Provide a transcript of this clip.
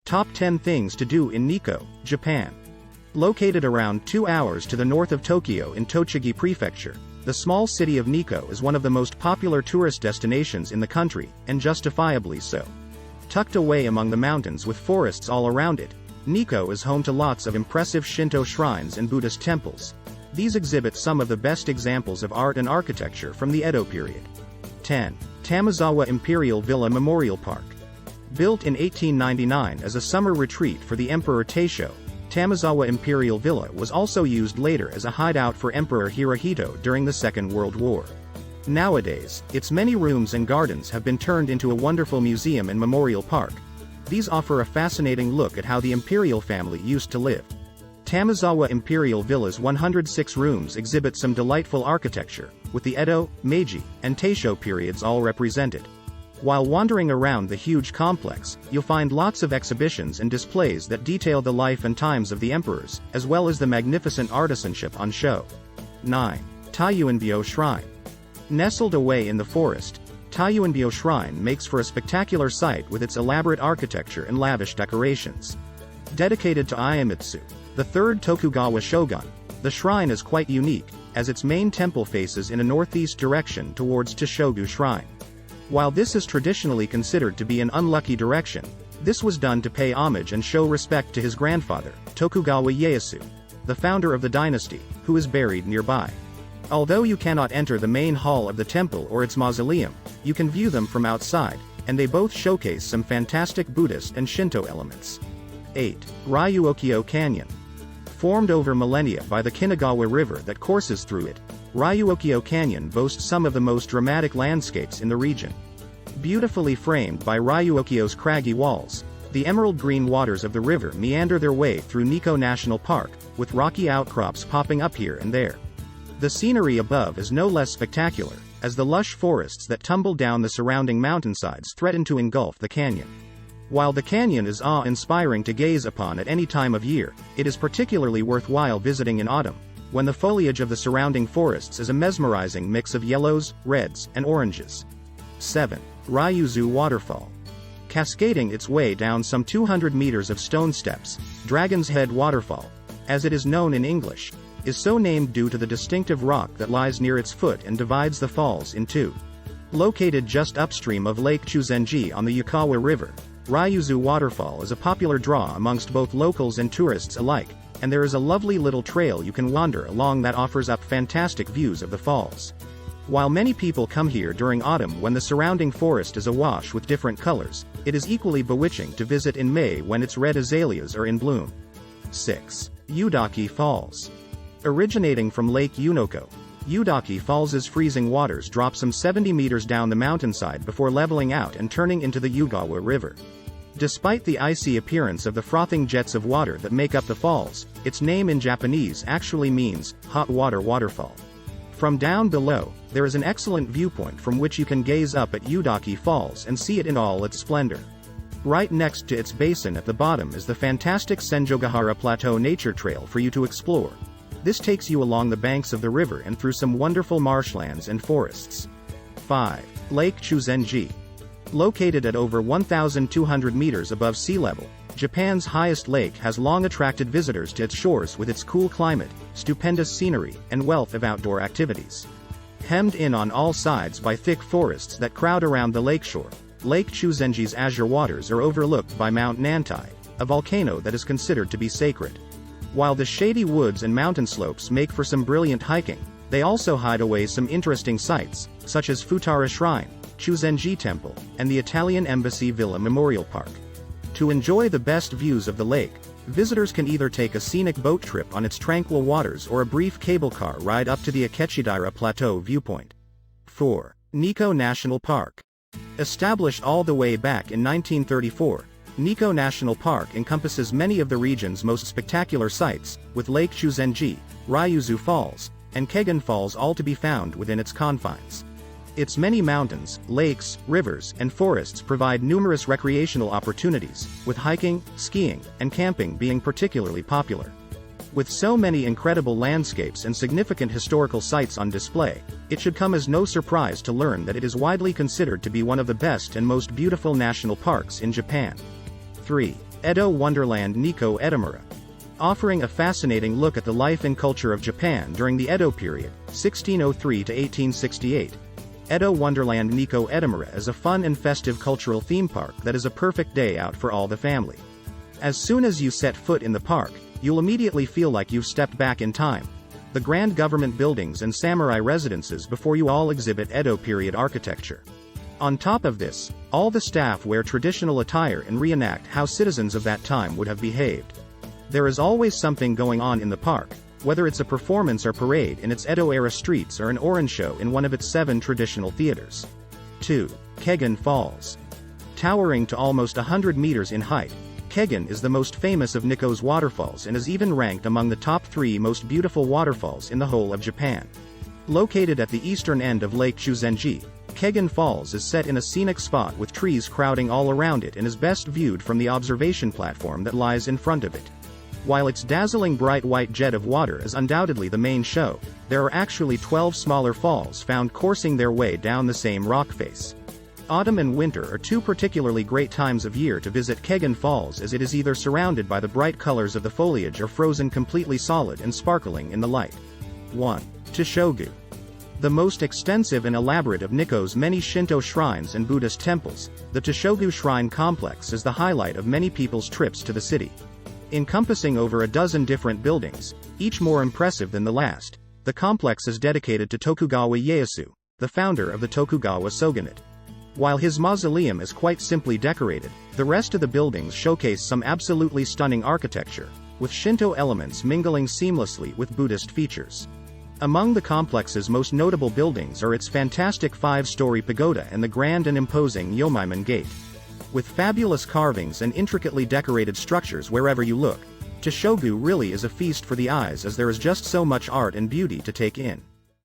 Top 10 Things to Do in Nikko, Japan. Located around 2 hours to the north of Tokyo in Tochigi Prefecture, the small city of Nikko is one of the most popular tourist destinations in the country, and justifiably so. Tucked away among the mountains with forests all around it, Nikko is home to lots of impressive Shinto shrines and Buddhist temples. These exhibit some of the best examples of art and architecture from the Edo period. 10. Tamozawa Imperial Villa Memorial Park. Built in 1899 as a summer retreat for the Emperor Taisho, Tamozawa Imperial Villa was also used later as a hideout for Emperor Hirohito during the Second World War. Nowadays, its many rooms and gardens have been turned into a wonderful museum and memorial park. These offer a fascinating look at how the Imperial family used to live. Tamozawa Imperial Villa's 106 rooms exhibit some delightful architecture, with the Edo, Meiji, and Taisho periods all represented. While wandering around the huge complex, you'll find lots of exhibitions and displays that detail the life and times of the emperors, as well as the magnificent artisanship on show. 9. Taiyuinbyo Shrine. Nestled away in the forest, Taiyuinbyo Shrine makes for a spectacular sight with its elaborate architecture and lavish decorations. Dedicated to Iemitsu, the third Tokugawa shogun, the shrine is quite unique, as its main temple faces in a northeast direction towards Toshogu Shrine. While this is traditionally considered to be an unlucky direction, this was done to pay homage and show respect to his grandfather, Tokugawa Ieyasu, the founder of the dynasty, who is buried nearby. Although you cannot enter the main hall of the temple or its mausoleum, you can view them from outside, and they both showcase some fantastic Buddhist and Shinto elements. 8. Ryuokyo Canyon. Formed over millennia by the Kinagawa River that courses through it, Ryuokyo Canyon boasts some of the most dramatic landscapes in the region. Beautifully framed by Ryuokyo's craggy walls, the emerald green waters of the river meander their way through Nikko National Park, with rocky outcrops popping up here and there. The scenery above is no less spectacular, as the lush forests that tumble down the surrounding mountainsides threaten to engulf the canyon. While the canyon is awe-inspiring to gaze upon at any time of year, it is particularly worthwhile visiting in autumn, when the foliage of the surrounding forests is a mesmerizing mix of yellows, reds, and oranges. 7. Ryuzu Waterfall. Cascading its way down some 200 meters of stone steps, Dragon's Head Waterfall, as it is known in English, is so named due to the distinctive rock that lies near its foot and divides the falls in two. Located just upstream of Lake Chuzenji on the Yukawa River, Ryuzu Waterfall is a popular draw amongst both locals and tourists alike, and there is a lovely little trail you can wander along that offers up fantastic views of the falls. While many people come here during autumn when the surrounding forest is awash with different colors, it is equally bewitching to visit in May when its red azaleas are in bloom. 6. Yudaki Falls. Originating from Lake Unoko, Yudaki Falls's freezing waters drop some 70 meters down the mountainside before leveling out and turning into the Yugawa River. Despite the icy appearance of the frothing jets of water that make up the falls, its name in Japanese actually means hot water waterfall. From down below, there is an excellent viewpoint from which you can gaze up at Yudaki Falls and see it in all its splendor. Right next to its basin at the bottom is the fantastic Senjogahara Plateau Nature Trail for you to explore. This takes you along the banks of the river and through some wonderful marshlands and forests. 5. Lake Chuzenji. Located at over 1,200 meters above sea level, Japan's highest lake has long attracted visitors to its shores with its cool climate, stupendous scenery, and wealth of outdoor activities. Hemmed in on all sides by thick forests that crowd around the lakeshore, Lake Chuzenji's azure waters are overlooked by Mount Nantai, a volcano that is considered to be sacred. While the shady woods and mountain slopes make for some brilliant hiking, they also hide away some interesting sights, such as Futara Shrine, Chuzenji Temple, and the Italian Embassy Villa Memorial Park. To enjoy the best views of the lake, visitors can either take a scenic boat trip on its tranquil waters or a brief cable car ride up to the Akechidara Plateau viewpoint. 4. Nikko National Park. Established all the way back in 1934, Nikko National Park encompasses many of the region's most spectacular sites, with Lake Chuzenji, Ryuzu Falls, and Kegon Falls all to be found within its confines. Its many mountains, lakes, rivers, and forests provide numerous recreational opportunities, with hiking, skiing, and camping being particularly popular. With so many incredible landscapes and significant historical sites on display, it should come as no surprise to learn that it is widely considered to be one of the best and most beautiful national parks in Japan. 3. Edo Wonderland Nikko Edomura. Offering a fascinating look at the life and culture of Japan during the Edo period, 1603 to 1868. Edo Wonderland Nikko Edomura is a fun and festive cultural theme park that is a perfect day out for all the family. As soon as you set foot in the park, you'll immediately feel like you've stepped back in time. The grand government buildings and samurai residences before you all exhibit Edo period architecture. On top of this, all the staff wear traditional attire and reenact how citizens of that time would have behaved. There is always something going on in the park, whether it's a performance or parade in its Edo-era streets or an orange show in one of its 7 traditional theaters. 2. Kegon Falls. Towering to almost 100 meters in height, Kegon is the most famous of Nikko's waterfalls and is even ranked among the top 3 most beautiful waterfalls in the whole of Japan. Located at the eastern end of Lake Chuzenji, Kegon Falls is set in a scenic spot with trees crowding all around it and is best viewed from the observation platform that lies in front of it. While its dazzling bright white jet of water is undoubtedly the main show, there are actually 12 smaller falls found coursing their way down the same rock face. Autumn and winter are 2 particularly great times of year to visit Kegon Falls, as it is either surrounded by the bright colors of the foliage or frozen completely solid and sparkling in the light. 1. Toshogu. The most extensive and elaborate of Nikko's many Shinto shrines and Buddhist temples, the Toshogu Shrine Complex is the highlight of many people's trips to the city. Encompassing over a dozen different buildings, each more impressive than the last, the complex is dedicated to Tokugawa Ieyasu, the founder of the Tokugawa shogunate. While his mausoleum is quite simply decorated, the rest of the buildings showcase some absolutely stunning architecture, with Shinto elements mingling seamlessly with Buddhist features. Among the complex's most notable buildings are its fantastic 5-story pagoda and the grand and imposing Yomiman Gate. With fabulous carvings and intricately decorated structures wherever you look, Toshogu really is a feast for the eyes, as there is just so much art and beauty to take in.